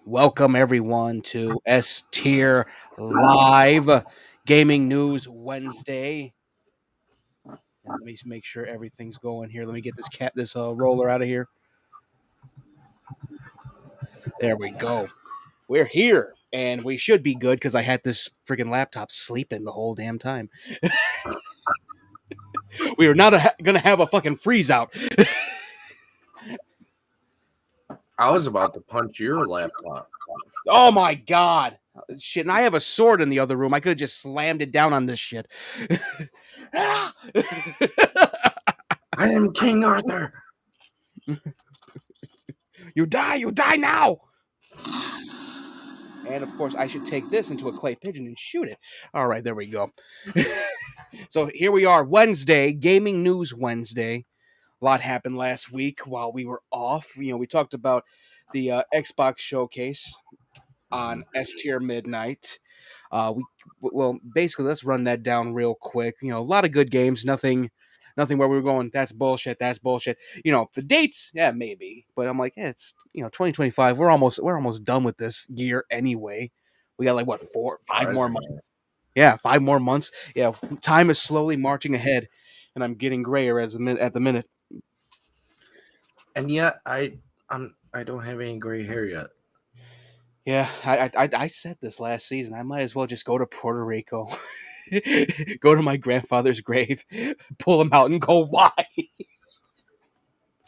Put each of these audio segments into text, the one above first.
Welcome everyone to S-Tier Live Gaming News Wednesday. And let me make sure everything's going here. Let me get this roller out of here. There we go. We're here, and we should be good because I had this freaking laptop sleeping the whole damn time. We are not gonna have a fucking freeze out. I was about to punch your laptop. Oh my god. Shit, and I have a sword in the other room. I could have just slammed it down on this shit. I am King Arthur. You die now. And of course, I should take this into a clay pigeon and shoot it. All right, there we go. So here we are, Wednesday, Gaming News Wednesday. A lot happened last week while we were off. We talked about the Xbox showcase on S Tier Midnight. Basically, let's run that down real quick. A lot of good games. Nothing where we were going. That's bullshit. That's bullshit. The dates, yeah, maybe. But I'm like, it's 2025. We're almost done with this year anyway. We got like what 5 more months. Yeah, 5 more months. Yeah, time is slowly marching ahead, and I'm getting grayer at the minute. And yet, I don't have any gray hair yet. Yeah, I said this last season. I might as well just go to Puerto Rico, go to my grandfather's grave, pull him out, and go. Why?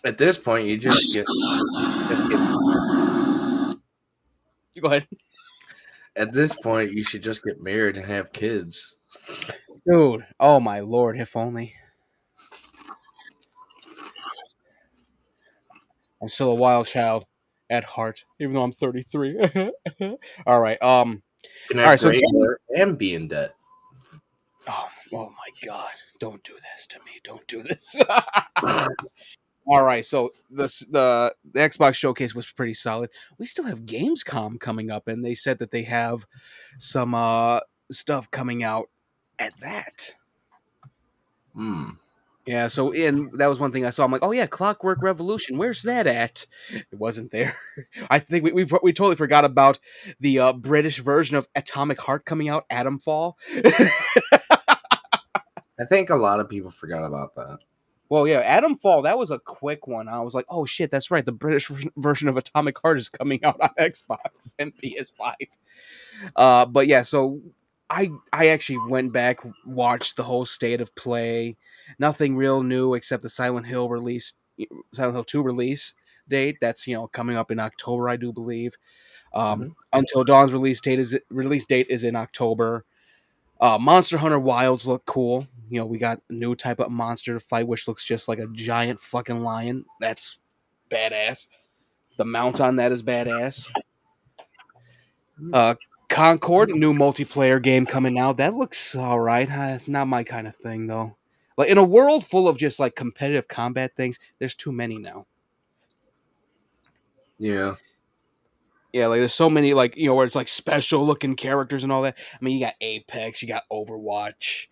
At this point, you just get. You go ahead. At this point, you should just get married and have kids. Dude, oh my lord, if only. I'm still a wild child at heart, even though I'm 33. All right. You can have gray hair and be in debt. Oh my god. Don't do this to me. Don't do this. All right, so the Xbox showcase was pretty solid. We still have Gamescom coming up, and they said that they have some stuff coming out at that. Yeah, so that was one thing I saw. I'm like, oh yeah, Clockwork Revolution. Where's that at? It wasn't there. I think we totally forgot about the British version of Atomic Heart coming out, Atomfall. I think a lot of people forgot about that. Well, yeah, Atomfall, that was a quick one. I was like, oh shit, that's right. The British version of Atomic Heart is coming out on Xbox and PS5. But yeah, so I actually went back, watched the whole state of play. Nothing real new except the Silent Hill 2 release date. That's coming up in October, I do believe. Until Dawn's release date is in October. Monster Hunter Wilds look cool. We got a new type of monster to fight, which looks just like a giant fucking lion. That's badass. The mount on that is badass. Concord, new multiplayer game coming out. That looks all right. Not my kind of thing, though. Like in a world full of just like competitive combat things, there's too many now. Yeah. Yeah, like there's so many where it's like special looking characters and all that. I mean, you got Apex, you got Overwatch.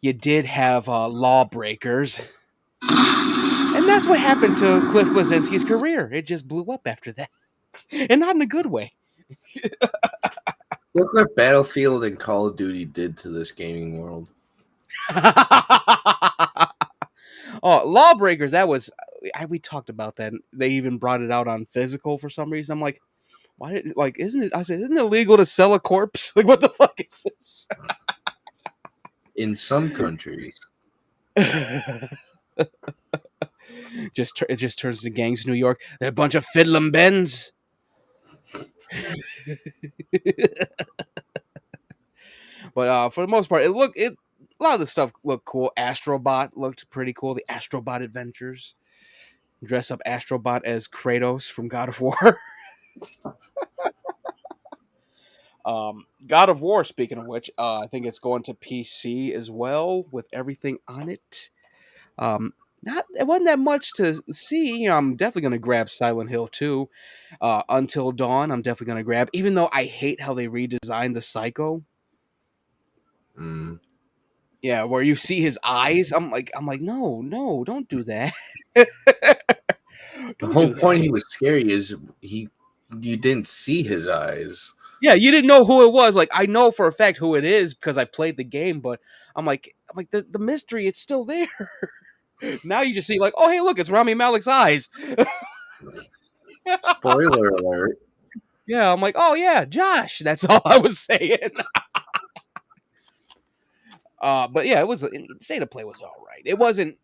You did have Lawbreakers. And that's what happened to Cliff Bleszinski's career. It just blew up after that. And not in a good way. Look what Battlefield and Call of Duty did to this gaming world. Lawbreakers, that was... we talked about that. They even brought it out on physical for some reason. I'm like, why did isn't it... I said, isn't it illegal to sell a corpse? Like, what the fuck is this? In some countries. It just turns to gangs in New York. They're a bunch of fiddlin' bends. But for the most part, a lot of the stuff looked cool. Astrobot looked pretty cool. The Astrobot Adventures. Dress up Astrobot as Kratos from God of War. God of War, speaking of which, I think it's going to PC as well with everything on it. It wasn't that much to see. I'm definitely going to grab Silent Hill 2. Until Dawn, I'm definitely going to grab, even though I hate how they redesigned the Psycho. Yeah, where you see his eyes. I'm like, no, don't do that. The whole point he was scary is he You didn't see his eyes. Yeah, you didn't know who it was. Like, I know for a fact who it is because I played the game, but I'm like the mystery, it's still there. Now you just see like, oh hey, look, it's Rami Malek's eyes. Spoiler alert. Yeah, I'm like, oh yeah, Josh. That's all I was saying. But yeah, it was State of Play was all right. It wasn't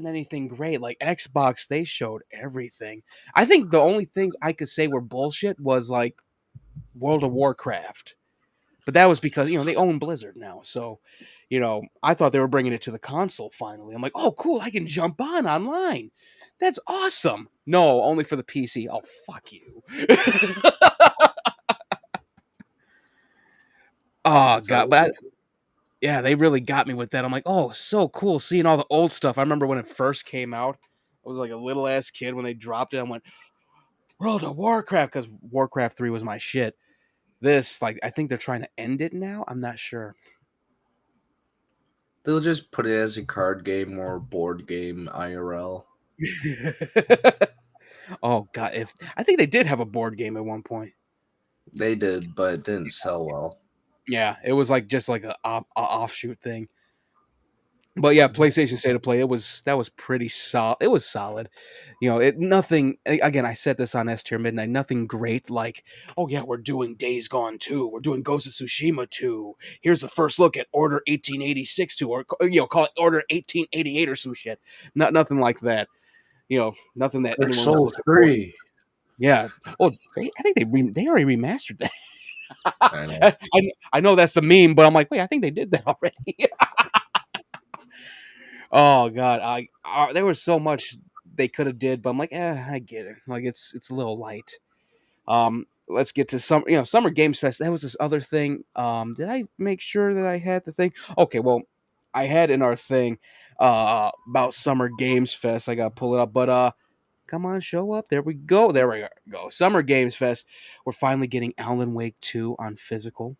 anything great. Like Xbox, they showed everything. I think the only things I could say were bullshit was like World of Warcraft. But that was because, they own Blizzard now. So, I thought they were bringing it to the console finally. I'm like, oh, cool. I can jump on online. That's awesome. No, only for the PC. Oh, fuck you. Oh, That's God. But yeah, they really got me with that. I'm like, oh, so cool seeing all the old stuff. I remember when it first came out. I was like a little ass kid when they dropped it. I went, World of Warcraft, because Warcraft 3 was my shit. This, like, I think they're trying to end it now. I'm not sure. They'll just put it as a card game or board game IRL. Oh god, if I think they did have a board game at one point. They did, but it didn't sell well. Yeah, it was like just like a offshoot thing. But yeah, PlayStation State of Play, that was pretty solid. It was solid. It nothing again, I said this on S-Tier Midnight, nothing great like, oh yeah, we're doing Days Gone 2, we're doing Ghost of Tsushima 2. Here's the first look at Order 1886 2, or call it Order 1888 or some shit. Nothing like that. Nothing that Dark anyone was Souls looking for. 3. Yeah. Oh, I think they already remastered that. I know. I know that's the meme, but I'm like, wait, I think they did that already. Oh god, there was so much they could have did, but I'm like, I get it. Like it's a little light. Let's get to Summer Games Fest. That was this other thing. Did I make sure that I had the thing? Okay, well, I had in our thing about Summer Games Fest. I gotta pull it up, but come on, show up. There we go. There we go. Summer Games Fest. We're finally getting Alan Wake 2 on physical.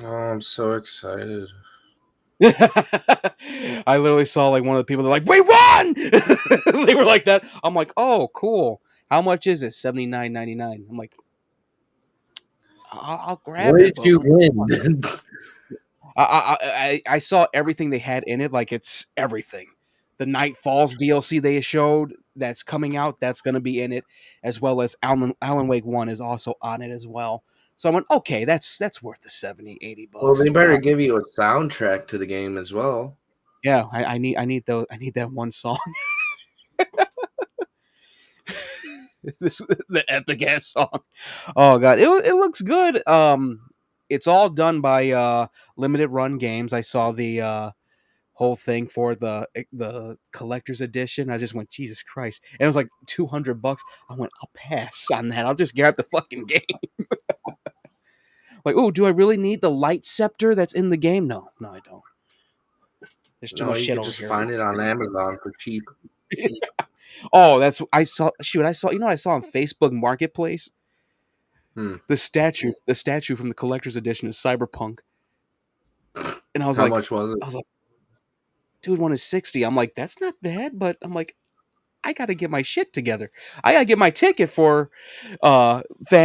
Oh, I'm so excited. I literally saw like one of the people. They're like, "We won!" They were like that. I'm like, "Oh, cool. How much is it? $79.99." I'm like, "I'll grab What it." did But you like, win? I saw everything they had in it. Like it's everything. The Night Falls DLC they showed that's coming out. That's going to be in it, as well as Alan Wake 1 is also on it as well. So I went, okay, that's worth the 70, Well, $80. they better give you a soundtrack to the game as well. Yeah, I need those. I need that one song. The epic ass song. Oh god, it looks good. It's all done by Limited Run Games. I saw the whole thing for the collector's edition. I just went, Jesus Christ, and it was like $200. I went, I'll pass on that. I'll just grab the fucking game. Like, oh, do I really need the light scepter that's in the game? No, I don't. There's too No, much you shit could over just here. find it on Amazon for cheap. Oh, that's I saw. Shoot, I saw. You know what I saw on Facebook Marketplace? Hmm. The statue from the collector's edition is Cyberpunk, and How much was it? I was like, dude, one is 60. I'm like, that's not bad, but I'm like, I got to get my shit together. I got to get my ticket for Fan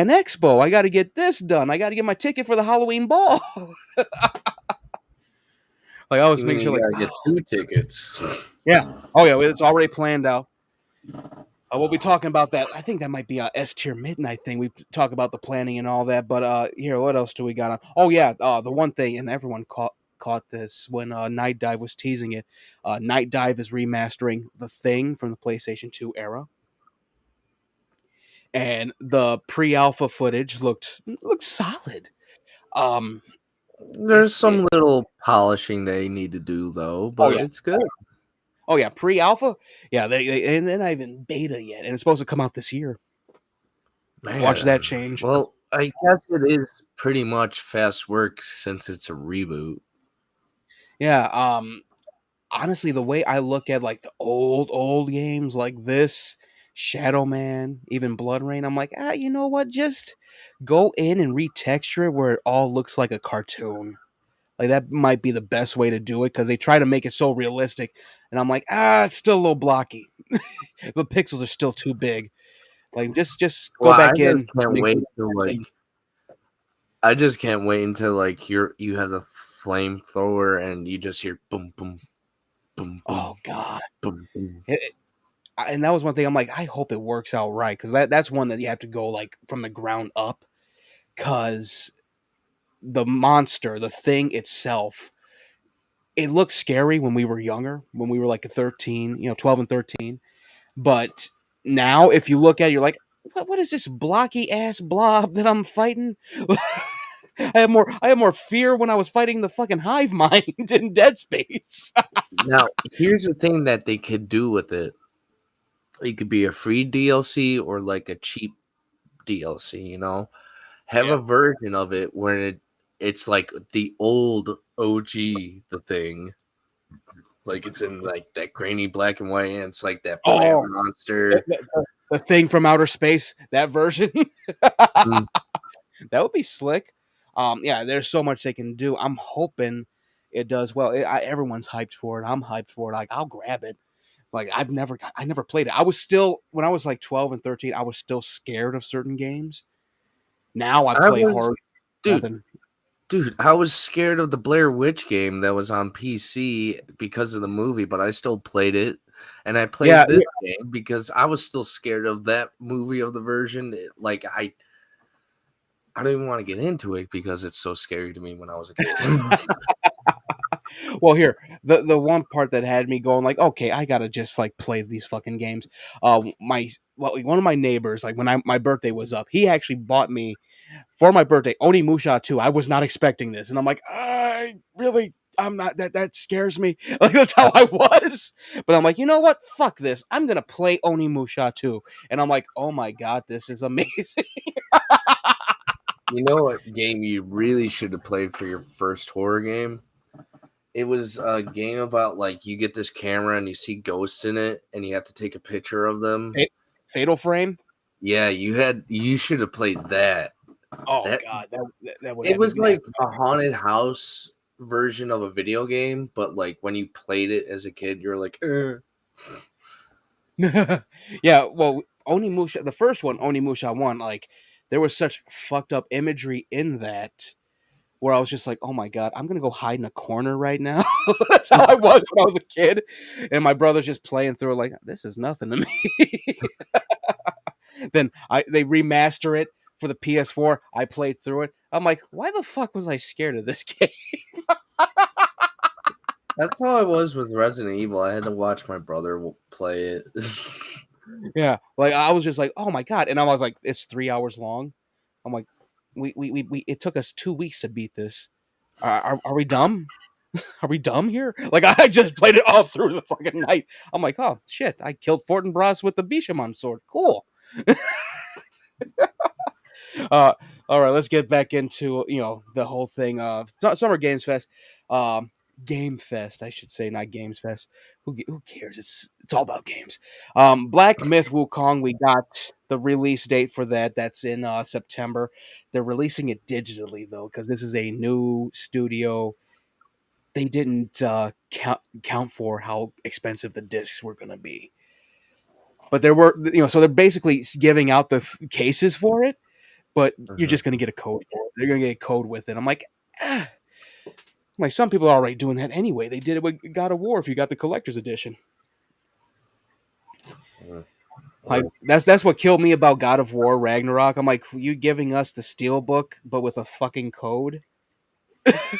Expo. I got to get this done. I got to get my ticket for the Halloween ball. Like I was You mean making sure, you like, gotta get 2 tickets? yeah, oh yeah, it's already planned out. We'll be talking about that. I think that might be a S tier midnight thing. We talk about the planning and all that. But here, what else do we got on? Oh yeah, the one thing, and everyone caught this when Night Dive was teasing it. Night Dive is remastering The Thing from the PlayStation 2 era, and the pre-alpha footage looked solid. Um, There's some little polishing they need to do though, oh but yeah, it's good. oh yeah, pre-alpha, yeah. They and they're not even beta yet, and it's supposed to come out this year. Watch that Man. change. Well, I guess it is pretty much fast work since it's a reboot. Yeah. Honestly, the way I look at like the old games like this, Shadow Man, even Blood Rain, I'm like, you know what? Just go in and retexture it where it all looks like a cartoon. Like that might be the best way to do it because they try to make it so realistic, and I'm like, it's still a little blocky. The pixels are still too big. Like just go Well, back in. I just can't wait until like you have a flamethrower and you just hear boom boom boom Oh boom God. boom boom. And that was one thing I'm like, I hope it works out right, because that's one that you have to go like from the ground up, because the monster, the thing itself, it looked scary when we were younger, when we were like 13, 12 and 13. But now, if you look at it, you're like, what is this blocky ass blob that I'm fighting? I have more fear when I was fighting the fucking hive mind in Dead Space. Now, here's the thing that they could do with it. It could be a free DLC or like a cheap DLC, you know? Have Yeah. a version of it where it's like the old OG the thing. Like it's in like that grainy black and white and it's like that plant Oh, the, monster. the- the thing from outer space, that version. Mm. That would be slick. Yeah, there's so much they can do. I'm hoping it does well. Everyone's hyped for it. I'm hyped for it. Like, I'll grab it. Like, I never played it. I was still, when I was like 12 and 13, I was still scared of certain games. Now I I play was horror. dude, Nothing. dude, I was scared of the Blair Witch game that was on PC because of the movie, but I still played it. And I Yeah, played this game because I was still scared of that movie of the version. Like I don't even want to get into it because it's so scary to me when I was a kid. well, here, the one part that had me going like, okay, I gotta just like play these fucking games. One of my neighbors, like when my birthday was up, he actually bought me for my birthday Onimusha 2. I was not expecting this, and I'm like, I'm not, that scares me. Like, that's how I was. But I'm like, you know what? Fuck this. I'm gonna play Onimusha 2. And I'm like, oh my god, this is amazing. You know what game you really should have played for your first horror game? It was a game about like you get this camera and you see ghosts in it and you have to take a picture of them. Fatal Frame. Yeah, you should have played that. Oh That god, that would it have was me. like a haunted house version of a video game, but like when you played it as a kid, you're like, Yeah, well, Onimusha, the first one, Onimusha 1, like, there was such fucked up imagery in that where I was just like, oh my god, I'm gonna go hide in a corner right now. That's how I was when I was a kid. And my brother's just playing through it like, this is nothing to me. Then they remaster it for the PS4. I played through it. I'm like, why the fuck was I scared of this game? That's how I was with Resident Evil. I had to watch my brother play it. Yeah, like I was just like, oh my god, and I was like, it's 3 hours long. I'm like, we it took us 2 weeks to beat this. Are we dumb? Are we dumb here? Like, I just played it all through the fucking night. I'm like, oh shit, I killed Fortinbras with the Bishamon sword. Cool. Uh, all right, let's get back into the whole thing. Summer Games Fest, Game Fest, I should say, not Games Fest. Who cares? It's all about games. Black Myth Wukong. We got the release date for that. That's in September. They're releasing it digitally though, because this is a new studio. They didn't count for how expensive the discs were going to be, but there were, so they're basically giving out the cases for it, but you're Mhm. just going to get a code for it. They're going to get a code with it. I'm like, ah. Like, some people are already doing that anyway. They did it with God of War if you got the collector's edition. Mhm. Like, that's what killed me about God of War Ragnarok. I'm like, you giving us the steel book but with a fucking code?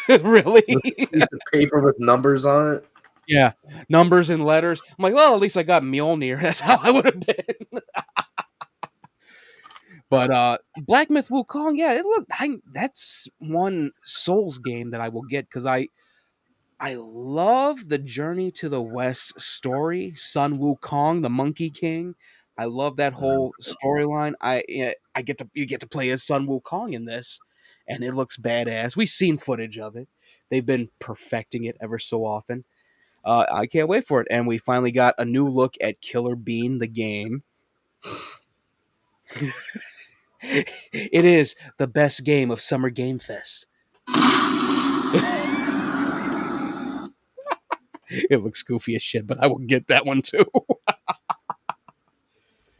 Really? With a piece of paper with numbers on it. Yeah, numbers and letters. I'm like, well, at least I got Mjolnir. That's how I would have been. But Black Myth Wukong, yeah, that's one Souls game that I will get, because I love the Journey to the West story. Sun Wukong, the Monkey King. I love that Mhm. whole storyline. You get to play as Sun Wukong in this, and it looks badass. We've seen footage of it. They've been perfecting it ever so often. I can't wait for it. And we finally got a new look at Killer Bean, the game. It is the best game of Summer Game Fest. It looks goofy as shit, but I will get that one too.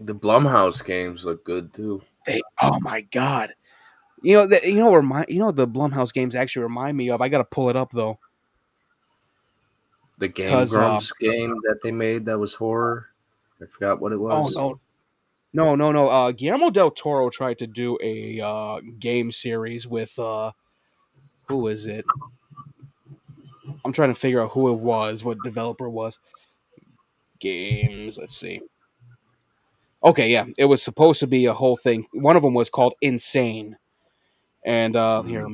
The Blumhouse games look good too. Oh my god. The Blumhouse games actually remind me of. I gotta pull it up though, The Game because Grumps game that they made that was horror. I forgot what it oh was. no. Guillermo del Toro tried to do a game series with who is it? I'm trying to figure out who it was, what developer it was. Games. Let's see. Okay, yeah, it was supposed to be a whole thing. One of them was called Insane, and here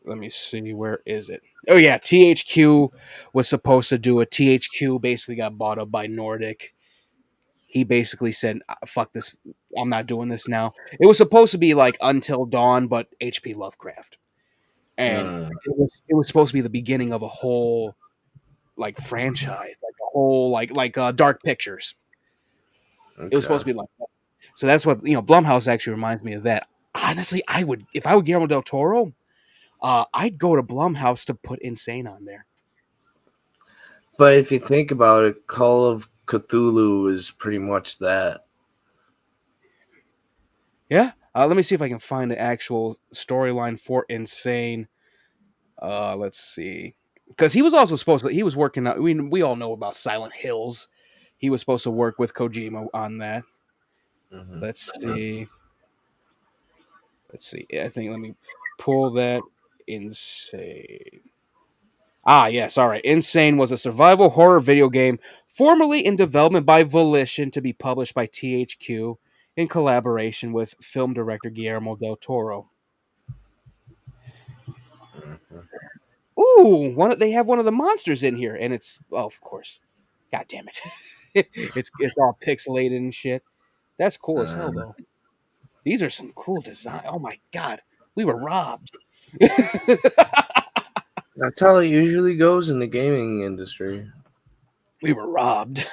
let me see, where is it? Oh yeah, THQ was supposed to do it. THQ basically got bought up by Nordic. He basically said, "Fuck this, I'm not doing this now." It was supposed to be like Until Dawn, but HP Lovecraft, and Mm, it was supposed to be the beginning of a whole like franchise, like a whole Dark Pictures. It was supposed okay. to be like that. So that's what Blumhouse actually reminds me of that. Honestly, I would if I were Guillermo del Toro. I'd go to Blumhouse to put Insane on there. But if you think about it, Call of Cthulhu is pretty much that. Yeah. Let me see if I can find the actual storyline for Insane. Let's see, because he was also supposed to. He was working on. We all know about Silent Hills. He was supposed to work with Kojima on that. Mm-hmm. Let's see. Let's see. I think let me pull that. Insane. Ah, yes. All right. Insane was a survival horror video game formerly in development by Volition to be published by THQ in collaboration with film director Guillermo del Toro. Mm-hmm. Ooh, they have one of the monsters in here, and it's of course. God damn it. it's all pixelated and shit. That's cool as hell though. These are some cool design. Oh my god. We were robbed. That's how it usually goes in the gaming industry. We were robbed.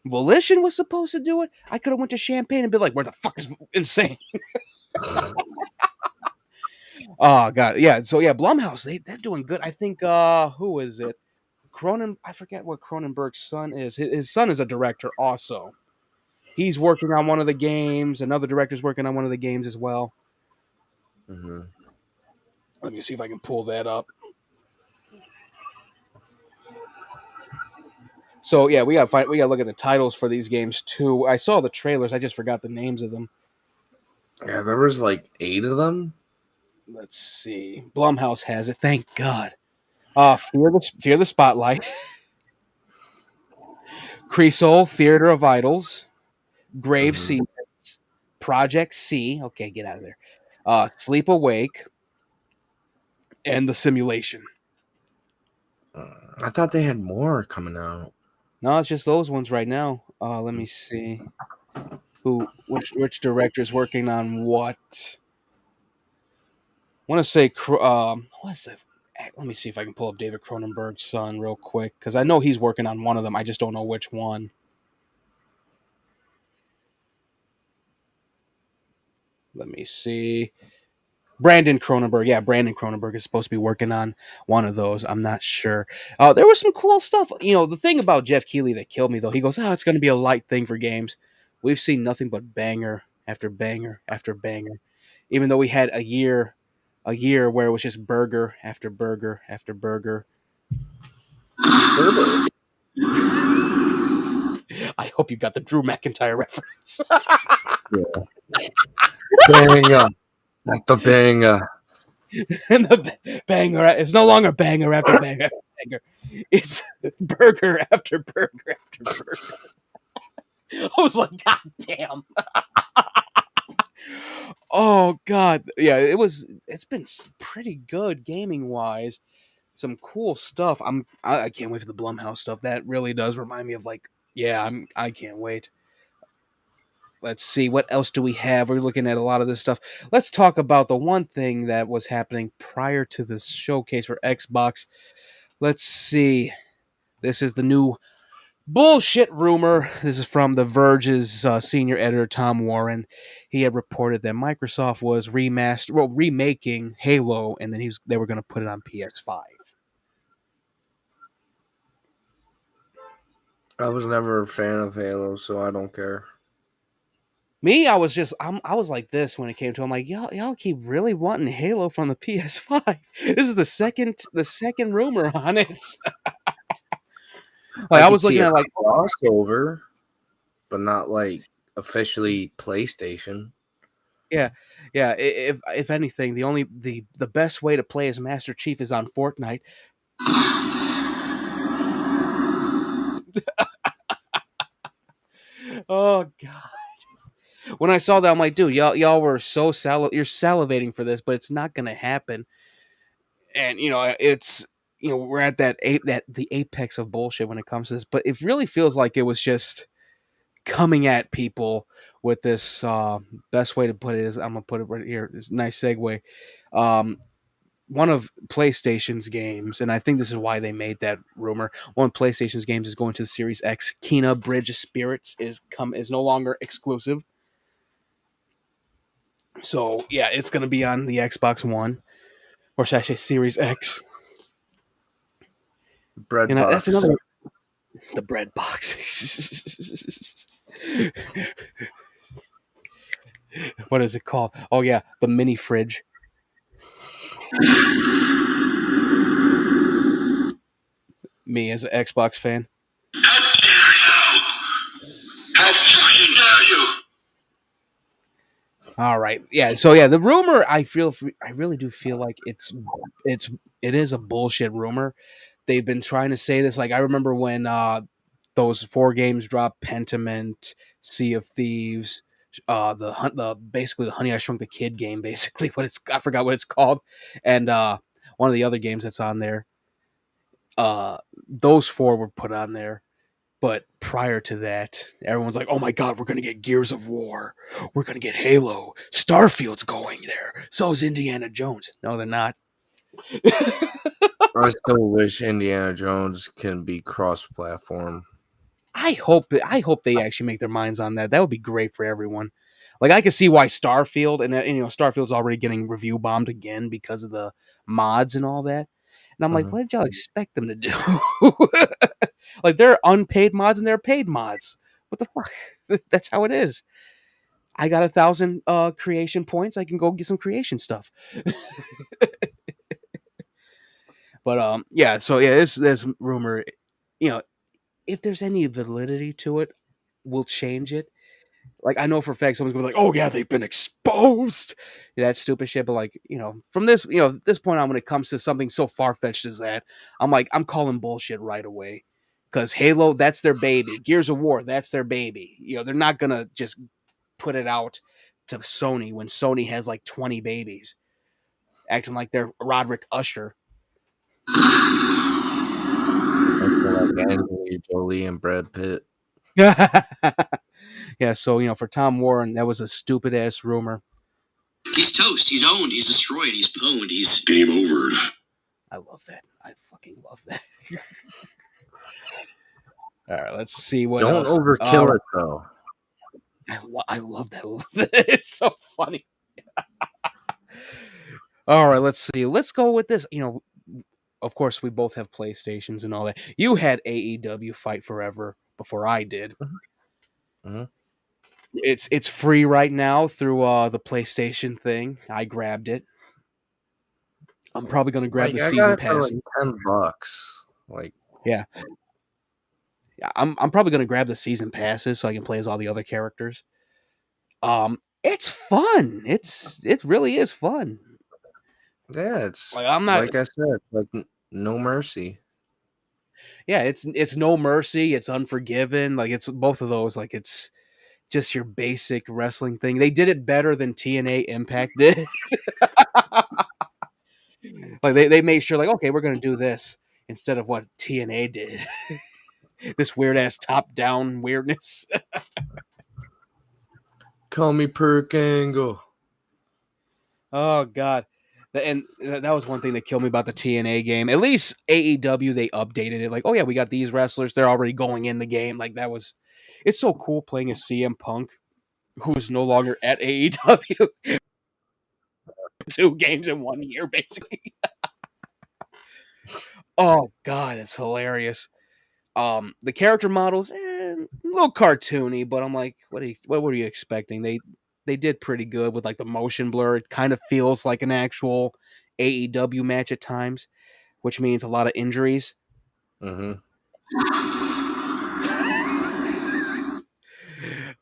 Volition was supposed to do it. I could have went to Champagne and been like, "Where the fuck is Insane?" Oh god, yeah. So yeah, Blumhouse, they're doing good. I think who is it? I forget what Cronenberg's son is. His son is a director also. He's working on one of the games. Another director's working on one of the games as well. Mm-hmm. Let me see if I can pull that up. So yeah, we gotta look at the titles for these games too. I saw the trailers, I just forgot the names of them. Yeah, there was like 8 of them. Let's see. Blumhouse has it. Thank God. Fear the Spotlight. Cresol, Theater of Idols, Grave Mm-hmm. Seasons, Project C. Okay, get out of there. Sleep Awake, and The Simulation. I thought they had more coming out. No, it's just those ones right now. Let me see which director is working on what. I want to say what's that? Let me see if I can pull up David Cronenberg's son real quick because I know he's working on one of them. I just don't know which one. Let me see. Brandon Cronenberg. Yeah, Brandon Cronenberg is supposed to be working on one of those. I'm not sure. There was some cool stuff. The thing about Jeff Keighley that killed me, though, he goes, it's going to be a light thing for games. We've seen nothing but banger after banger after banger. Even though we had a year where it was just burger after burger after burger. Gerber. I hope you got the Drew McIntyre reference. Yeah. Banger. Not the banger. And the banger, it's no longer banger after banger after banger. It's burger after burger after burger. I was like, God damn. Oh God. Yeah, it's been pretty good gaming wise. Some cool stuff. I can't wait for the Blumhouse stuff. That really does remind me of I can't wait. Let's see, what else do we have? We're looking at a lot of this stuff. Let's talk about the one thing that was happening prior to this showcase for Xbox. Let's see. This is the new bullshit rumor. This is from the Verge's senior editor Tom Warren. He had reported that Microsoft was remaking Halo, and then they were going to put it on PS5. I was never a fan of Halo, so I don't care. Me, I was like this when it came to. I'm like, y'all keep really wanting Halo from the PS5. This is the second rumor on it. Like I I could was see looking a at like, crossover, but not like officially PlayStation. yeah, yeah. If anything, the best way to play as Master Chief is on Fortnite. Oh god. When I saw that, I'm like, dude, y'all were you're salivating for this, but it's not gonna happen. And it's we're at the apex of bullshit when it comes to this. But it really feels like it was just coming at people with this. Best way to put it is I'm gonna put it right here. This nice segue. Um, one of PlayStation's games, and I think this is why they made that rumor. One of PlayStation's games is going to the Series X. Kena Bridge of Spirits is no longer exclusive. So yeah, it's going to be on the Xbox One, or should I say Series X? Bread And that's box. another the bread box. What is it called? Oh yeah, the mini fridge. Me as an Xbox fan. How dare you! How fucking dare you! All right, yeah. So yeah, the rumor. I really do feel like it is a bullshit rumor. They've been trying to say this. Like I remember when those 4 games dropped: Pentiment, Sea of Thieves, the basically the Honey I Shrunk the Kid game. Basically, I forgot what it's called, and one of the other games that's on there. Those 4 were put on there. But prior to that, everyone's like, "Oh my god, we're gonna get Gears of War, we're gonna get Halo, Starfield's going there. So is Indiana Jones." No, they're not. I still wish Indiana Jones can be cross-platform. I hope they actually make their minds on that. That would be great for everyone. Like I can see why Starfield and Starfield's already getting review bombed again because of the mods and all that. And I'm like, Mhm. what did y'all expect them to do? Like they're unpaid mods and they're paid mods. What the fuck? That's how it is. I got 1,000 creation points. I can go get some creation stuff. But yeah. So yeah, this rumor, you know, if there's any validity to it, we'll change it. Like I know for a fact someone's gonna be like, "Oh yeah, they've been exposed." Yeah, that stupid shit. But like from this point on, when it comes to something so far fetched as that, I'm calling bullshit right away. Because Halo, that's their baby. Gears of War, that's their baby. They're not gonna just put it out to Sony when Sony has like 20 babies, acting like they're Roderick Usher. I feel like Angelina Jolie and Brad Pitt. Yeah, so for Tom Warren, that was a stupid ass rumor. He's toast. He's owned. He's destroyed. He's pwned. He's game over. I love that. I fucking love that. All right, let's see what Don't else. overkill it though. I love that. It's so funny. All right, let's see. Let's go with this. Of course, we both have PlayStations and all that. You had AEW Fight Forever before I did. Mm-hmm. It's free right now through the PlayStation thing. I grabbed it. I'm probably gonna grab Like the I got season it for like passes. $10. Like Yeah, I'm probably gonna grab the season passes so I can play as all the other characters. It's fun. It really is fun. yeah, it's Like I'm not. like I said, like no mercy. Yeah, it's No Mercy. It's Unforgiven. Like it's both of those. Like it's just your basic wrestling thing. They did it better than TNA Impact did. Like they made sure, like, okay, we're gonna do this instead of what TNA did. This weird ass top down weirdness. Call me Perk Angle. Oh god. And that was one thing that killed me about the TNA game. At least AEW, they updated it. Like, oh yeah, we got these wrestlers. They're already going in the game. Like that was. It's so cool playing as CM Punk, who is no longer at AEW. 2 games in 1 year, basically. Oh god, it's hilarious. The character models, a little cartoony, but I'm like, what were you expecting? They did pretty good with like the motion blur. It kind of feels like an actual AEW match at times, which means a lot of injuries. Mm-hmm.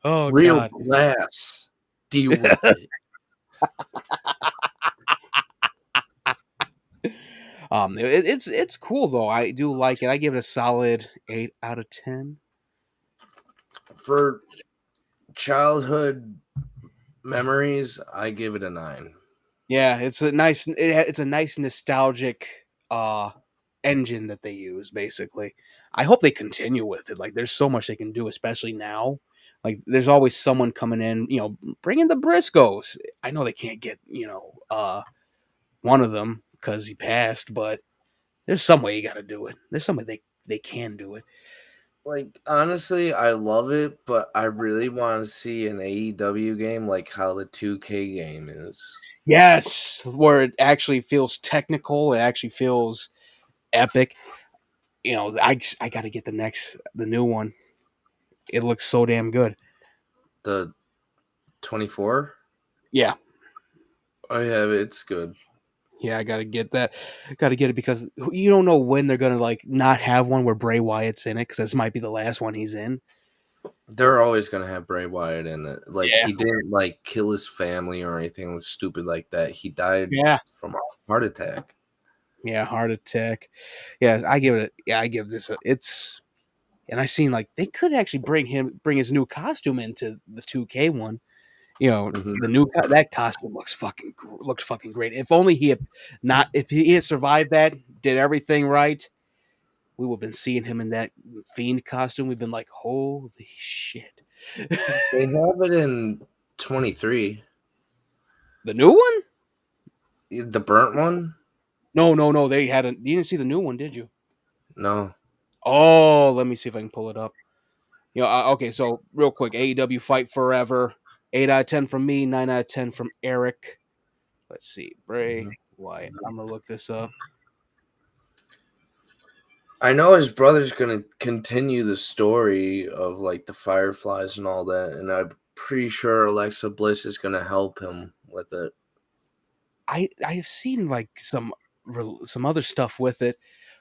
Oh Real God. glass. Deal with it. It's cool though. I do like it. I give it a solid 8 out of 10. For childhood memories, I give it a 9. Yeah, it's a nice nostalgic engine that they use basically. I hope they continue with it. Like there's so much they can do, especially now. Like there's always someone coming in, bring in the Briscoes. I know they can't get, one of them because he passed, but there's some way you got to do it. There's some way they can do it. Like, honestly, I love it, but I really want to see an AEW game like how the 2K game is. Yes, where it actually feels technical. It actually feels epic. I got to get the new one. It looks so damn good. The 24? Yeah. I have it. It's good. Yeah, I got to get that. Got to get it because you don't know when they're going to like not have one where Bray Wyatt's in it because this might be the last one he's in. They're always going to have Bray Wyatt in it. Like, Yeah. he didn't, like, kill his family or anything stupid like that. He died from a heart attack. Yeah, heart attack. Yeah, I give this and I seen like they could actually bring his new costume into the 2K one. The new that costume looks fucking great. If only if he had survived that, did everything right, we would have been seeing him in that Fiend costume. We've been like, holy shit. They have it in 23. The new one? The burnt one? No. They hadn't. You didn't see the new one, did you? No. Oh, let me see if I can pull it up. Okay, so real quick, AEW Fight Forever, 8 out of 10 from me, 9 out of 10 from Eric. Let's see, Bray Wyatt. I'm gonna look this up. I know his brother's gonna continue the story of like the Fireflies and all that, and I'm pretty sure Alexa Bliss is gonna help him with it. I've seen like some other stuff with it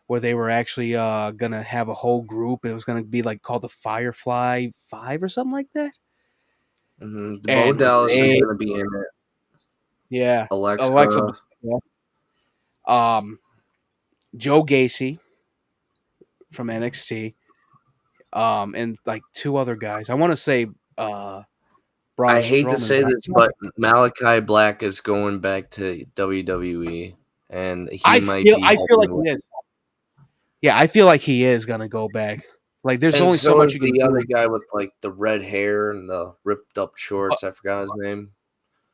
where they were actually gonna have a whole group. It was gonna be like called the Firefly 5 or something like that. Mm-hmm. Bo Dallas is gonna be in it. Yeah, Alexa. Yeah. Joe Gacy from NXT. And like 2 other guys. I want to say Braun I hate Strowman, to say this, but Malachi Black is going back to WWE, and I feel like he is. Yeah, I feel like he is gonna go back. Like, there's only so much you can do. The do. other guy with like the red hair and the ripped up shorts. I forgot his name.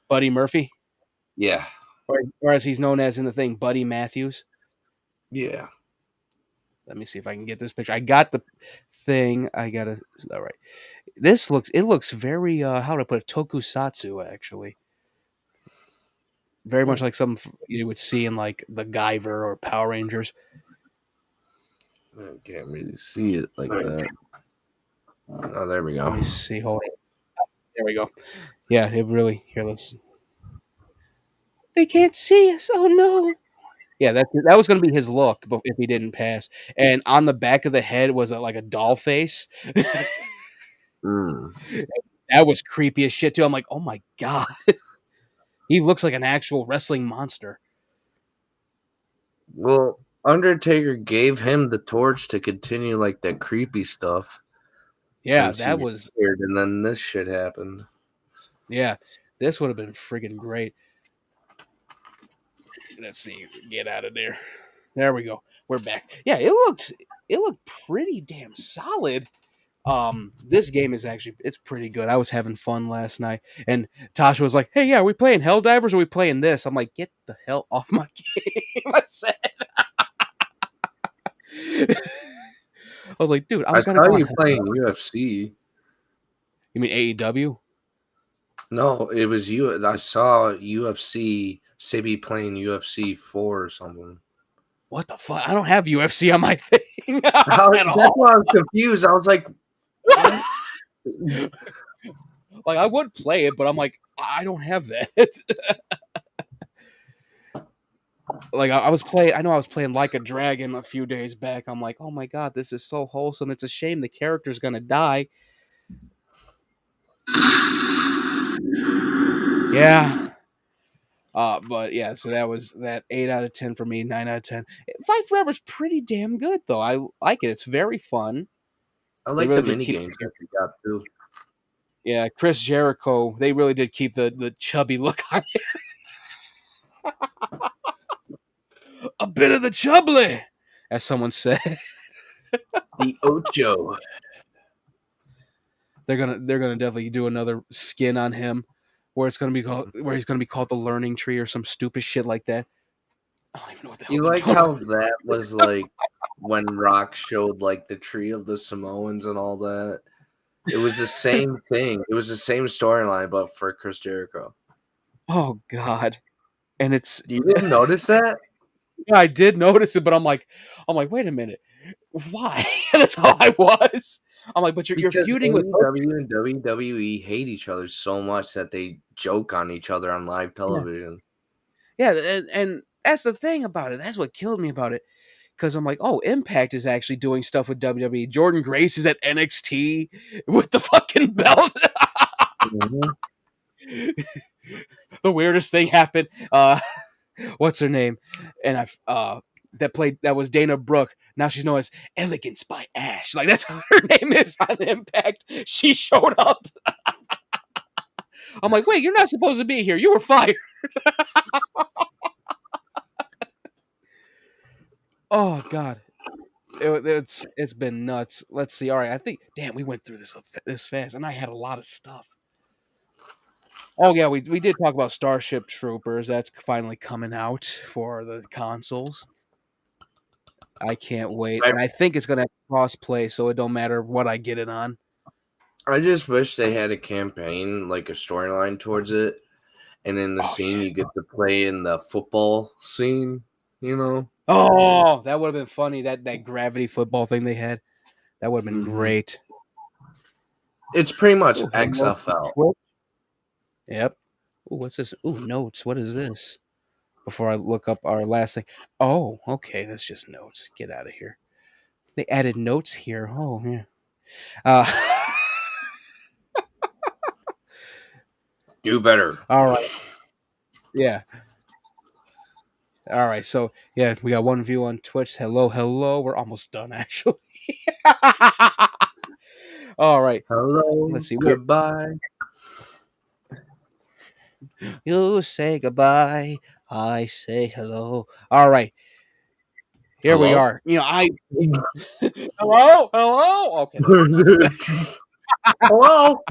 Buddy Murphy. Yeah. Or as he's known as in the thing, Buddy Matthews. Yeah. Let me see if I can get this picture. I got the thing. All right. It looks very how to put it, tokusatsu actually. Very much like something you would see in like the Guyver or Power Rangers. I can't really see it like that. Oh, there we go. Let me see. Hold on. There we go. Yeah, it really. Here, let's. They can't see us. Oh no. Yeah, that was going to be his look, but if he didn't pass. And on the back of the head was like a doll face. That was creepy as shit too. I'm like, oh my god, he looks like an actual wrestling monster. Well, Undertaker gave him the torch to continue like that creepy stuff. Yeah, that was weird, and then this shit happened. Yeah, this would have been friggin' great. Let's see, get out of there. There we go. We're back. Yeah, it looked pretty damn solid. This game is it's pretty good. I was having fun last night, and Tasha was like, "Hey, yeah, are we playing Helldivers or are we playing this?" I'm like, "Get the hell off my game!" I said. I was like, "Dude, I saw you playing UFC." You mean AEW? No, it was you. I saw UFC. Sibby playing UFC 4 or something. What the fuck? I don't have UFC on my thing. at all. That's why I was confused. I was like, what? Like I would play it, but I'm like, I don't have that. Like I was playing, I know I was playing Like a Dragon a few days back. I'm like, oh my god, this is so wholesome. It's a shame the character's gonna die. Yeah. But yeah, so that was that 8 out of 10 for me, 9 out of 10. Fight Forever's pretty damn good though. I like it. It's very fun. I They like really the did mini keep, games that they got too. yeah, Chris Jericho. They really did keep the chubby look on it. A bit of the chubbly, as someone said. The Ocho. They're gonna definitely do another skin on him, where it's gonna be called, where he's gonna be called the Learning Tree or some stupid shit like that. I don't even know what the hell You they're like doing. how that was like when Rock showed like the tree of the Samoans and all that? It was the same thing. It was the same storyline, but for Chris Jericho. Oh god, and it's You didn't notice that? yeah, I did notice it, but I'm like, wait a minute, why? That's how I was. I'm like, but you're Because feuding with AEW and WWE hate each other so much that they joke on each other on live television. yeah, and that's the thing about it. That's what killed me about it. Because I'm like, oh, Impact is actually doing stuff with WWE. Jordan Grace is at NXT with the fucking belt. The weirdest thing happened. What's her name? And that was Dana Brooke. Now she's known as Elegance by Ash. Like that's how her name is on Impact. She showed up. I'm like, wait, you're not supposed to be here. You were fired. Oh god. It's been nuts. Let's see. All right, I think. Damn, we went through this fast, and I had a lot of stuff. Oh yeah, we did talk about Starship Troopers. That's finally coming out for the consoles. I can't wait, and I think it's gonna have cross play, so it don't matter what I get it on. I just wish they had a campaign, like a storyline towards it. And in the scene, you get to play in the football scene, you know? Oh, that would have been funny. That gravity football thing they had. That would have been great. It's pretty much Ooh, XFL. Yep. Ooh, what's this? Ooh, notes. What is this? Before I look up our last thing. Oh, okay. That's just notes. Get out of here. They added notes here. Oh, yeah. Do better. All right. Yeah. All right. So, yeah, we got one view on Twitch. Hello, hello. We're almost done, actually. All right. Hello. Let's see. Goodbye. You say goodbye. I say hello. All right. Here we are. You know, hello? Hello? Okay. Hello.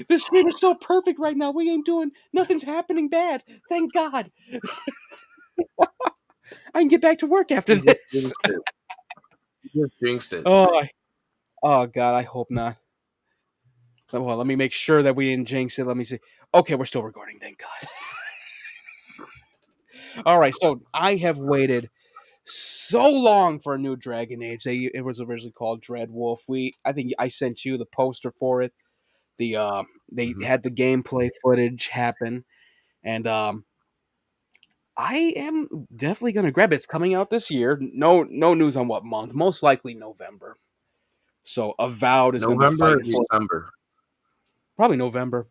This stream is so perfect right now. We ain't doing nothing's happening bad. Thank God. I can get back to work after this. You just jinxed it. Oh God, I hope not. Well, let me make sure that we didn't jinx it. Let me see. Okay, we're still recording. Thank God. All right, so I have waited so long for a new Dragon Age. It was originally called Dreadwolf. I think I sent you the poster for it. They had the gameplay footage happen, and I am definitely gonna grab it. It's coming out this year. No news on what month. Most likely November. So Avowed is November gonna or be fighting December? probably November.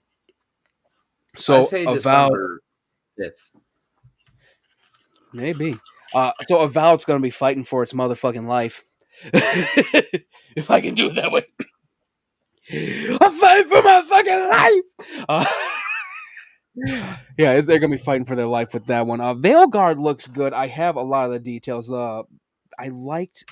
I So say Avowed, December 5th. maybe. So Avowed's gonna be fighting for its motherfucking life. If I can do it that way. I'm fighting for my fucking life. Yeah, they're gonna be fighting for their life with that one. Veilguard looks good. I have a lot of the details. I liked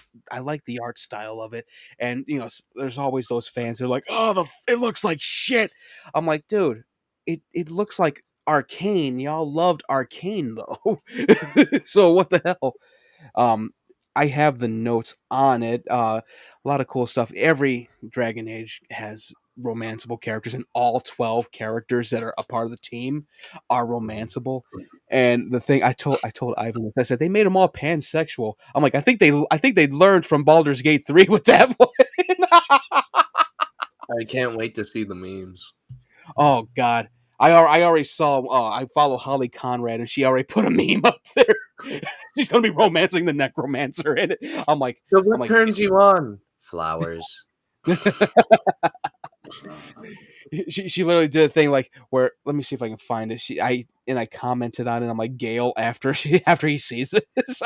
the art style of it, and you know, there's always those fans. They're like, "Oh, it looks like shit." I'm like, dude, it looks like Arcane. Y'all loved Arcane though, so what the hell? I have the notes on it. A lot of cool stuff. Every Dragon Age has romanceable characters, and all 12 characters that are a part of the team are romanceable. And the thing I told Ivan this, I said they made them all pansexual. I'm like, I think they learned from Baldur's Gate 3 with that one. I can't wait to see the memes. Oh God. I already saw. I follow Holly Conrad, and she already put a meme up there. She's gonna be romancing the necromancer in it. I'm like, So what turns you on? Flowers. she literally did a thing like where, let me see if I can find it. I commented on it. I'm like, Gale after he sees this.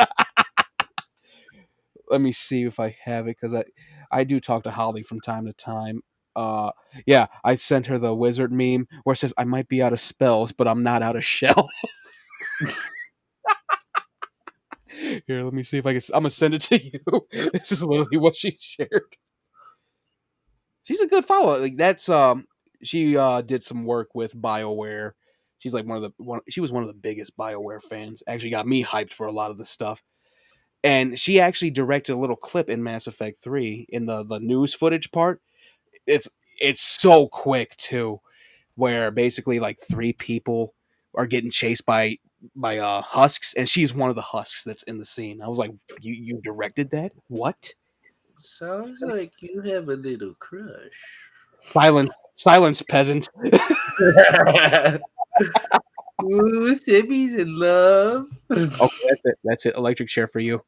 Let me see if I have it, because I do talk to Holly from time to time. Yeah, I sent her the wizard meme where it says, I might be out of spells, but I'm not out of shells. Here, let me see if I can. I'm gonna send it to you. This is literally what she shared. She's a good follower. Like, that's she did some work with BioWare. She's like she was one of the biggest BioWare fans. Actually got me hyped for a lot of the stuff. And she actually directed a little clip in Mass Effect 3 in the news footage part. It's so quick too, where basically like 3 people are getting chased by husks, and she's one of the husks that's in the scene. I was like, you directed that? What? Sounds like you have a little crush. Silence, peasant. Ooh, Sibby's in love. Okay, that's it. Electric chair for you.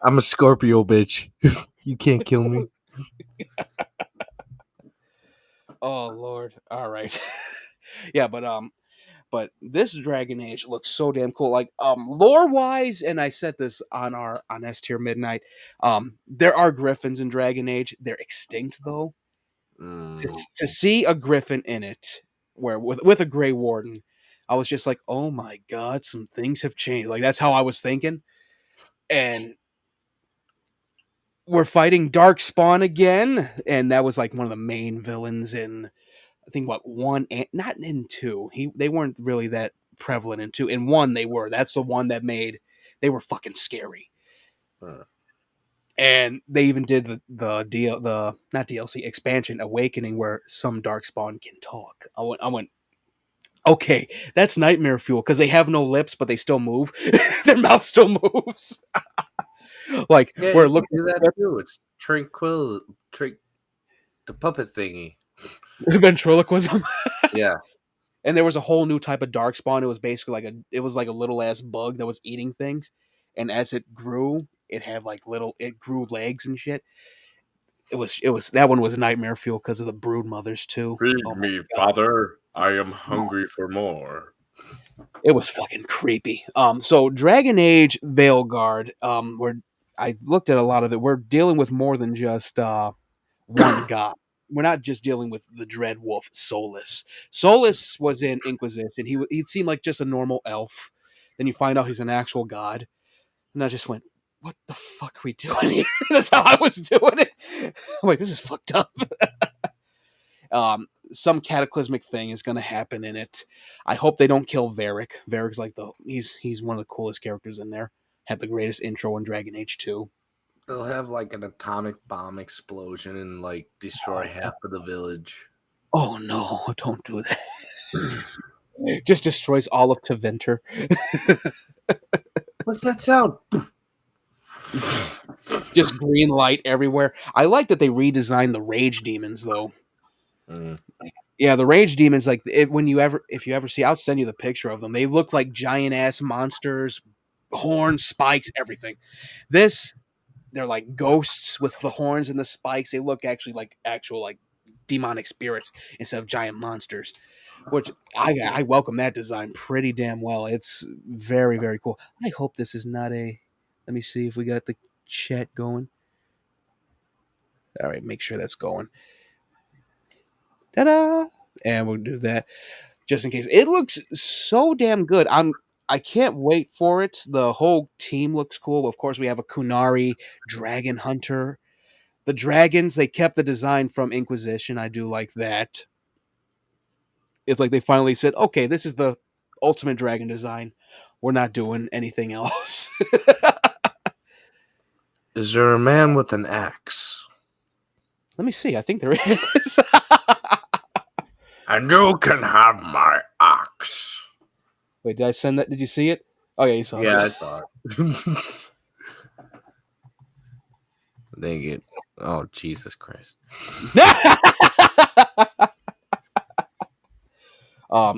I'm a Scorpio, bitch. You can't kill me. Oh Lord. All right. Yeah, but this Dragon Age looks so damn cool. Like lore wise, and I said this on S Tier Midnight. There are griffins in Dragon Age. They're extinct though. To see a griffin in it, where with a Grey Warden, I was just like, oh my God, some things have changed. Like, that's how I was thinking. And we're fighting Darkspawn again, and that was like one of the main villains in, I think, what, 1 and not in 2. They weren't really that prevalent in 2. In 1 they were. That's the one that made they were fucking scary. And they even did the not DLC expansion Awakening, where some Darkspawn can talk. I went okay, that's nightmare fuel, because they have no lips but they still move. Their mouth still moves. Like, yeah, we're looking do that too. It's the puppet thingy. Ventriloquism. Yeah. And there was a whole new type of Darkspawn. It was basically like a little ass bug that was eating things, and as it grew, it grew legs and shit. It was that one was nightmare fuel because of the brood mothers too. Feed me, father. I am hungry for more. It was fucking creepy. So Dragon Age Veilguard, where I looked at a lot of it. We're dealing with more than just one god. We're not just dealing with the Dread Wolf Solus. Solus was in Inquisition. He seemed like just a normal elf. Then you find out he's an actual god, and I just went, "What the fuck are we doing here?" That's how I was doing it. I'm like, "This is fucked up." Some cataclysmic thing is going to happen in it. I hope they don't kill Varric. Varric's like he's one of the coolest characters in there. Had the greatest intro in Dragon Age 2. They'll have like an atomic bomb explosion and like destroy half of the village. Oh no, don't do that. Just destroys all of Teventer. What's that sound? Just green light everywhere. I like that they redesigned the rage demons though. Yeah, the rage demons, like if you ever see, I'll send you the picture of them. They look like giant ass monsters, horns, spikes, everything. They're like ghosts with the horns and the spikes. They look actually like actual like demonic spirits instead of giant monsters, which I welcome that design pretty damn well. It's very, very cool. I hope this is not a. Let me see if we got the chat going. All right, make sure that's going. Ta-da! And we'll do that just in case. It looks so damn good. I can't wait for it. The whole team looks cool. Of course, we have a Kunari dragon hunter. The dragons, they kept the design from Inquisition. I do like that. It's like they finally said, okay, this is the ultimate dragon design. we're not doing anything else. Is there a man with an axe? Let me see. I think there is. And you can have my axe. Wait, did I send that? Did you see it? Oh yeah, you saw Yeah, I it. thought. Dang it. Oh, Jesus Christ.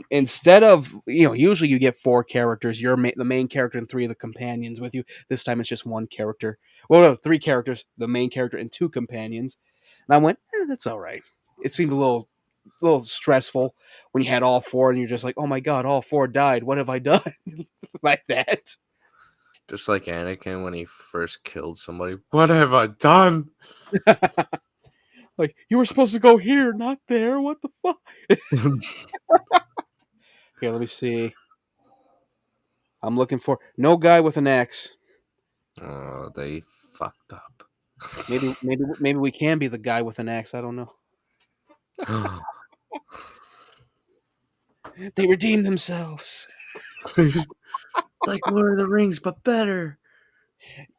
Instead of usually you get 4 characters. You're the main character and 3 of the companions with you. This time it's just 1 character. Well, no, 3 characters, the main character and 2 companions. And I went, that's all right. It seemed a little stressful when you had all 4 and you're just like, oh my god, all 4 died. What have I done? Like that. Just like Anakin when he first killed somebody. What have I done? Like, you were supposed to go here, not there. What the fuck? Here, let me see. I'm looking for no guy with an axe. Oh, they fucked up. Maybe we can be the guy with an axe. I don't know. They redeemed themselves. Like Lord of the Rings, but better.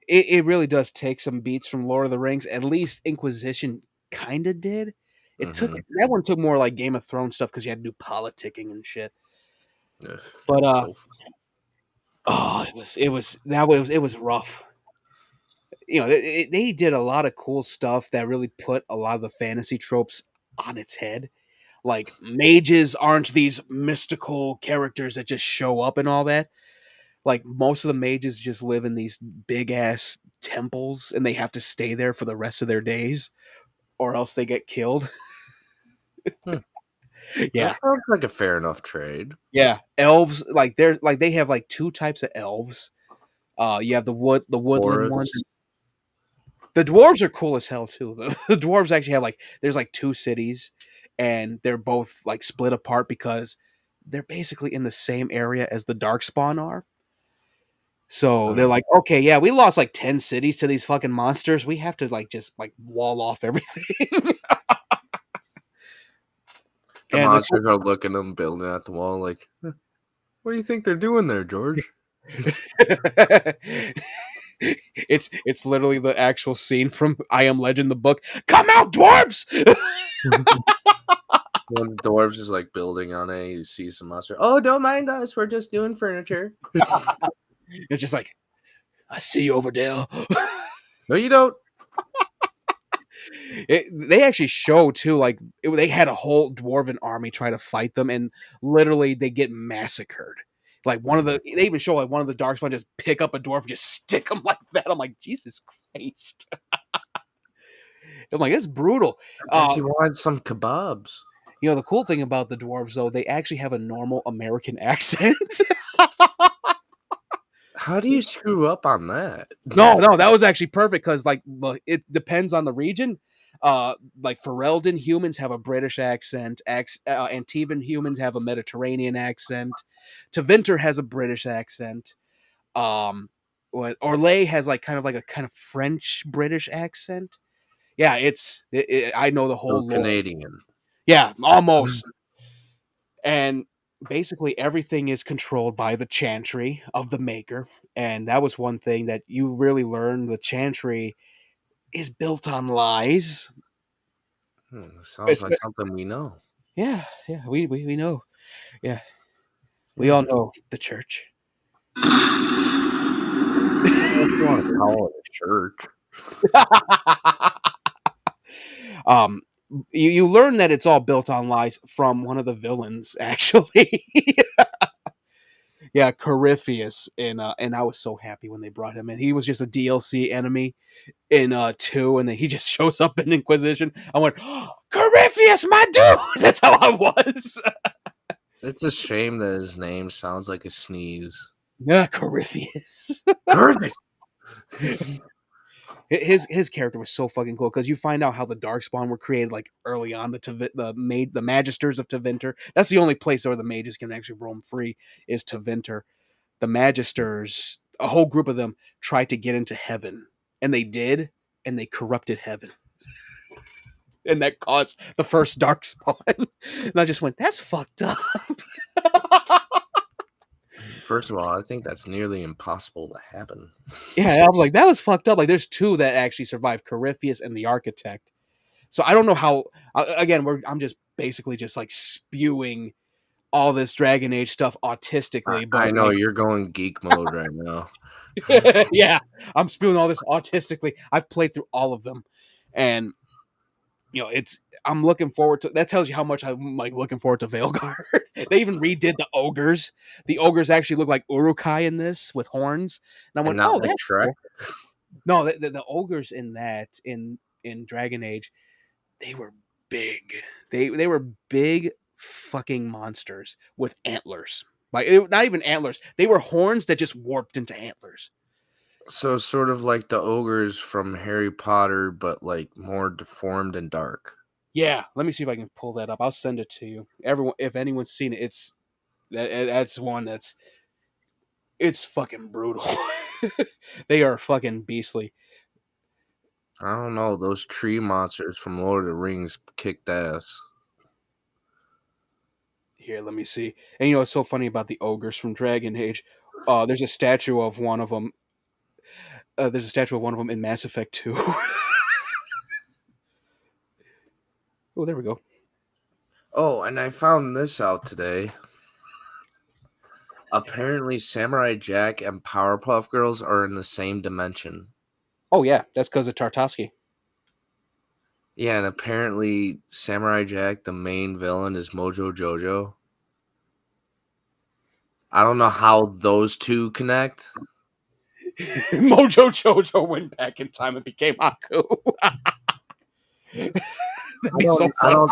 It really does take some beats from Lord of the Rings. At least Inquisition kind of did. It took that one took more like Game of Thrones stuff because you had to do politicking and shit. Ugh, But so it was rough. They did a lot of cool stuff that really put a lot of the fantasy tropes on its head. Like mages aren't these mystical characters that just show up and all that. Like most of the mages just live in these big ass temples and they have to stay there for the rest of their days or else they get killed. Yeah. That sounds like a fair enough trade. Yeah. Elves, they have like 2 types of elves. You have the woodland ones. The dwarves are cool as hell too. The dwarves actually have there's 2 cities and they're both like split apart because they're basically in the same area as the Darkspawn are. So they're like, okay, yeah, we lost 10 cities to these fucking monsters. We have to just wall off everything. The monsters are looking at them, building at the wall, like, what do you think they're doing there, George? It's literally the actual scene from I Am Legend, the book. Come out, dwarves! When the dwarves is building on it, you see some monster. Oh, don't mind us. We're just doing furniture. It's just like, I see you over there. No, you don't. They actually show too, they had a whole dwarven army try to fight them, and literally they get massacred. They even show one of the Darkspawn just pick up a dwarf and just stick him like that. I'm like, Jesus Christ. I'm like, it's brutal. I actually wanted some kebabs. The cool thing about the dwarves, though, they actually have a normal American accent. How do you screw up on that? No, that was actually perfect because it depends on the region. Ferelden humans have a British accent. Antivan humans have a Mediterranean accent. Tevinter has a British accent. Orlais has a kind of French British accent. Yeah, I know the whole Canadian. Yeah, almost. And basically everything is controlled by the chantry of the maker. And that was one thing that you really learn. The chantry is built on lies. Sounds like something we know. Yeah, we know. Yeah. We all know the church. I don't want to call it a church. You learn that it's all built on lies from one of the villains, actually. Yeah, Corypheus, and I was so happy when they brought him in. He was just a DLC enemy in 2, and then he just shows up in Inquisition. I went, oh, Corypheus, my dude! That's how I was. It's a shame that his name sounds like a sneeze. Yeah, Corypheus. Corypheus. His character was so fucking cool because you find out how the Darkspawn were created early on. The Magisters of Tevinter. That's the only place where the mages can actually roam free is Tevinter. The Magisters, a whole group of them, tried to get into heaven, and they did, and they corrupted heaven, and that caused the first Darkspawn. And I just went, "That's fucked up." First of all, I think that's nearly impossible to happen. Yeah, I was like, that was fucked up. Like, there's two that actually survived, Corypheus and the Architect. So I don't know how. Again, I'm just basically just like spewing all this Dragon Age stuff autistically, I but know like, you're going geek mode right now. yeah, I'm spewing all this autistically. I've played through all of them, and I'm looking forward to. That tells you how much I'm like looking forward to Veilguard. They even redid the ogres. The ogres actually look like Urukai in this with horns, and I And went, not "Oh, like that's Shrek. cool." No, the ogres in that in Dragon Age, they were big. They were big fucking monsters with antlers. Like not even antlers. They were horns that just warped into antlers. So sort of like the ogres from Harry Potter, but like more deformed and dark. Yeah, let me see if I can pull that up. I'll send it to you. Everyone, if anyone's seen it, that's one it's fucking brutal. They are fucking beastly. I don't know. Those tree monsters from Lord of the Rings kicked ass. Here, let me see. And what's so funny about the ogres from Dragon Age? There's a statue of one of them. There's a statue of one of them in Mass Effect 2. Oh, there we go. Oh, and I found this out today. Apparently, Samurai Jack and Powerpuff Girls are in the same dimension. Oh yeah, that's because of Tartovsky. Yeah, and apparently, Samurai Jack, the main villain, is Mojo Jojo. I don't know how those two connect. Mojo Jojo went back in time and became Haku. That'd be so fun.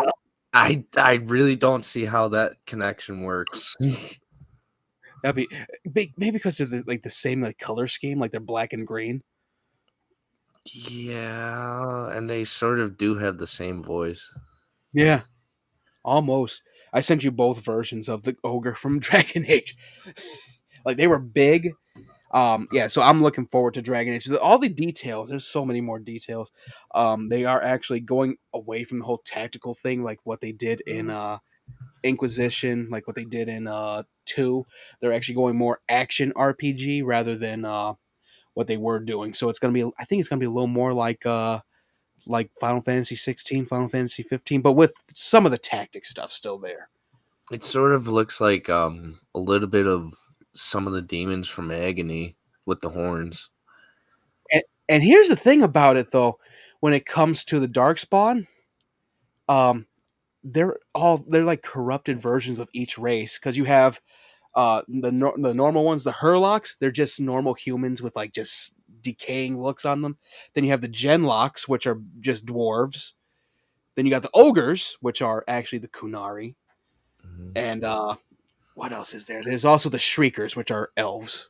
I really don't see how that connection works. That'd be maybe because they're the same like color scheme, like they're black and green. Yeah, and they sort of do have the same voice. Yeah, almost. I sent you both versions of the ogre from Dragon Age. Like they were big. Yeah, so I'm looking forward to Dragon Age. All the details, there's so many more details. They are actually going away from the whole tactical thing, like what they did in Inquisition, like what they did in 2. They're actually going more action RPG rather than what they were doing. So it's gonna be, I think it's gonna be a little more like Final Fantasy 16, Final Fantasy 15, but with some of the tactic stuff still there. It sort of looks like a little bit of some of the demons from Agony with the horns. And here's the thing about it though, when it comes to the Darkspawn, they're like corrupted versions of each race, because you have the normal ones, the Herlocks, they're just normal humans with like just decaying looks on them. Then you have the Genlocks, which are just dwarves. Then you got the Ogres, which are actually the Kunari. Mm-hmm. And what else is there? There's also the Shriekers, which are elves.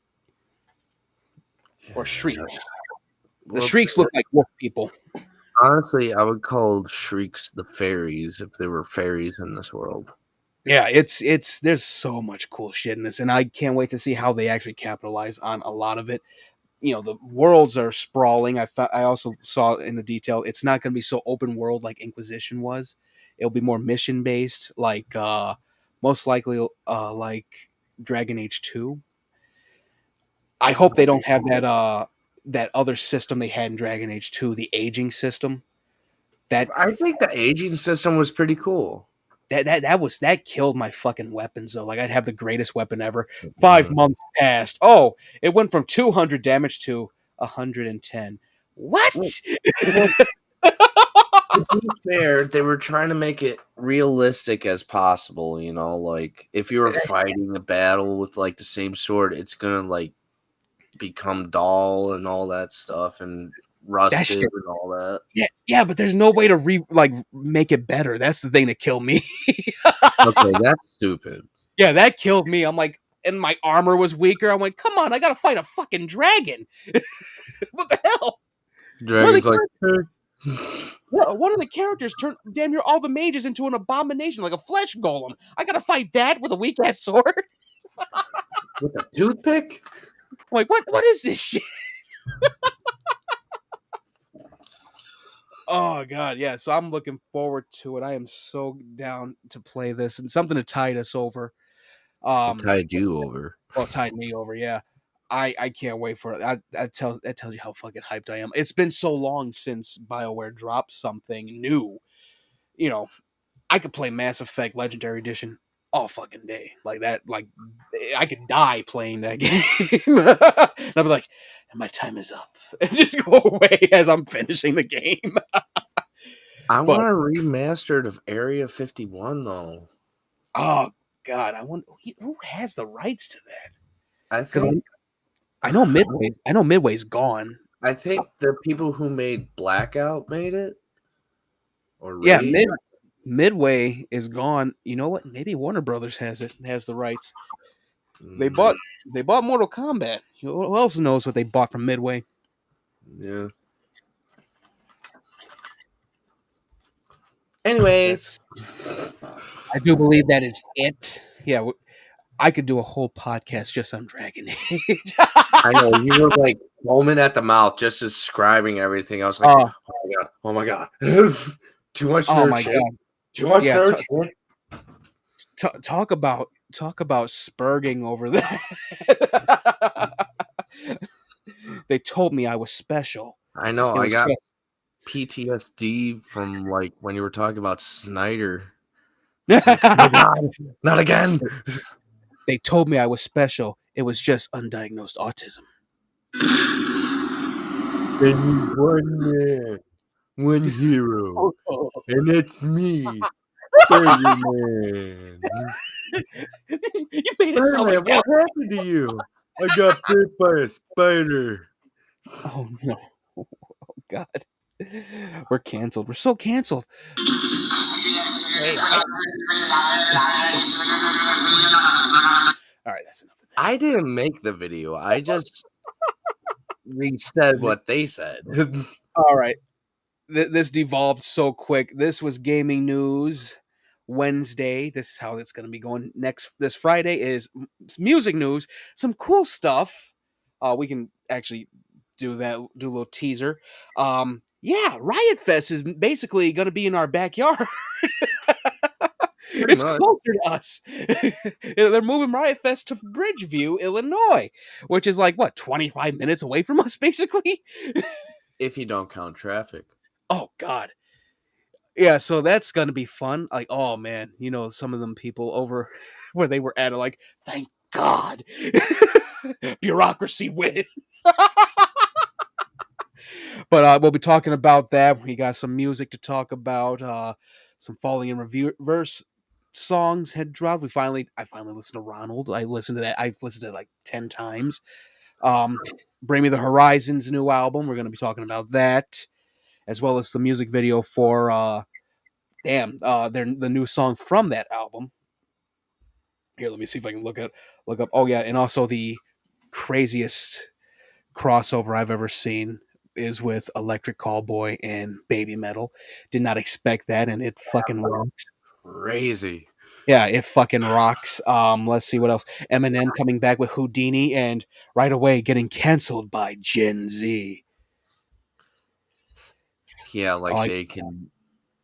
Or Shrieks. The Shrieks look like wolf people. Honestly, I would call Shrieks the fairies if there were fairies in this world. Yeah, it's there's so much cool shit in this, and I can't wait to see how they actually capitalize on a lot of it. The worlds are sprawling. I also saw in the detail it's not going to be so open world like Inquisition was. It'll be more mission based, like most likely like Dragon Age 2. I hope they don't have that other system they had in Dragon Age 2, the aging system. I think the aging system was pretty cool. That killed my fucking weapons though. Like I'd have the greatest weapon ever. 5 months passed. Oh, it went from 200 damage to 110. What? To be fair, they were trying to make it realistic as possible. Like if you were fighting a battle with like the same sword, it's gonna like become dull and all that stuff and rusted and all that. Yeah, but there's no way to make it better. That's the thing that killed me. Okay, that's stupid. Yeah, that killed me. I'm like, and my armor was weaker. I'm like, come on, I gotta fight a fucking dragon. What the hell? Dragon's like, one of the characters turned damn near all the mages into an abomination, like a flesh golem. I gotta fight that with a weak ass sword. With a toothpick? I'm like, what is this shit? Oh god, yeah. So I'm looking forward to it. I am so down to play this and something to tide us over. It tied you over. Well, tied me over, yeah. I can't wait for it. That tells you how fucking hyped I am. It's been so long since BioWare dropped something new. You know, I could play Mass Effect Legendary Edition all fucking day. Like that, like I could die playing that game. And I'll be like, my time is up. And just go away as I'm finishing the game. I But want a remastered of Area 51 though. oh god, I wonder who has the rights to that. I Because think I know Midway's gone. the people who made Blackout made it. Or Yeah, Raid. Midway is gone. You know what? Maybe Warner Brothers has the rights. They bought Mortal Kombat. Who else knows what they bought from Midway? Yeah. Anyways, I do believe that is it. Yeah, I could do a whole podcast just on Dragon Age. I know you were like foaming at the mouth, just describing everything. I was like, oh my god, too much nerd Oh my shit. god, Too much yeah, nerd shit. talk about spurging over that. They told me I was special. I know. It I was got just- PTSD from like when you were talking about Snyder. Like, oh my god, not again. They told me I was special. It was just undiagnosed autism. And one man, one hero, and it's me, Spider-Man. You made it sound like Spider-Man, what happened to you? I got bit by a spider. Oh no! Oh god, we're canceled. We're so canceled. Hey, all right, that's enough of that. I didn't make the video. I just said what they said. All right, this devolved so quick. This was gaming news Wednesday. This is how it's going to be going. This Friday is music news. Some cool stuff. We can actually do that. Do a little teaser. Yeah, Riot Fest is basically going to be in our backyard. It's much. closer to us. They're moving Riot Fest to Bridgeview, Illinois, which is like what 25 minutes away from us, basically. If you don't count traffic. Oh God. Yeah, so that's gonna be fun. Like, oh man, some of them people over where they were at are like, thank God, bureaucracy wins. But we'll be talking about that. We got some music to talk about. Some Falling in Reverse songs had dropped. I finally listened to Ronald. I've listened to it like 10 times. Bring Me the Horizon's new album. We're going to be talking about that, as well as the music video for the new song from that album. Here, let me see if I can look up. Oh yeah, and also the craziest crossover I've ever seen is with Electric Callboy and Baby Metal. Did not expect that, and it fucking rocks. Crazy. Yeah, it fucking rocks. Let's see what else. Eminem coming back with Houdini, and right away getting canceled by Gen Z. Yeah, they can.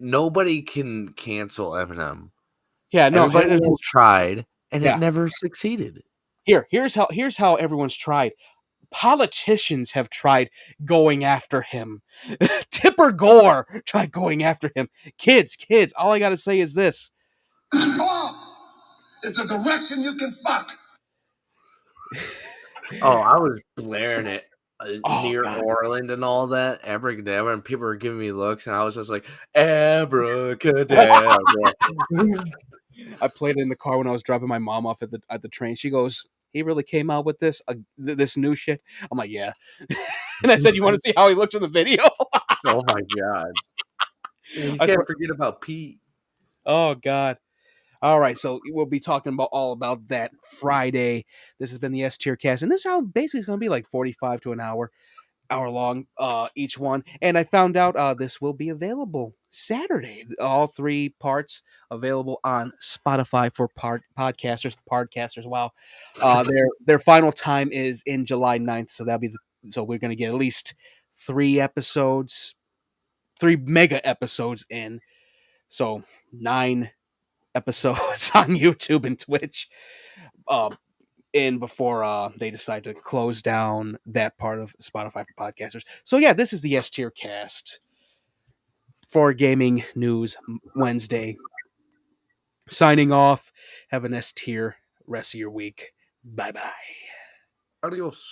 Nobody can cancel Eminem. Yeah, no. Everybody has tried, and Yeah. it never succeeded. Here's how everyone's tried. Politicians have tried going after him. Tipper Gore tried going after him. Kids, all I gotta say is this. It's a direction you can fuck. Oh, I was blaring it near God. Orland and all that. Abracadabra, and people were giving me looks, and I was just like, abracadabra. I played it in the car when I was dropping my mom off at the train. She goes, he really came out with this new shit. I'm like, yeah. And I said, you want to see how he looks in the video? Oh my God. You can't forget about Pete. Oh God. All right, so we'll be talking all about that Friday. This has been the S-TierCast, and this album basically is going to be like 45 to an hour long each one. And I found out this will be available Saturday. All 3 parts available on Spotify for podcasters. Wow. Their final time is in July 9th, so so we're going to get at least 3 episodes, 3 mega episodes in. So 9 episodes on YouTube and Twitch. in before they decide to close down that part of Spotify for podcasters. So yeah, this is the S-TierCast for Gaming News Wednesday. Signing off. Have an S-tier rest of your week. Bye-bye. Adios.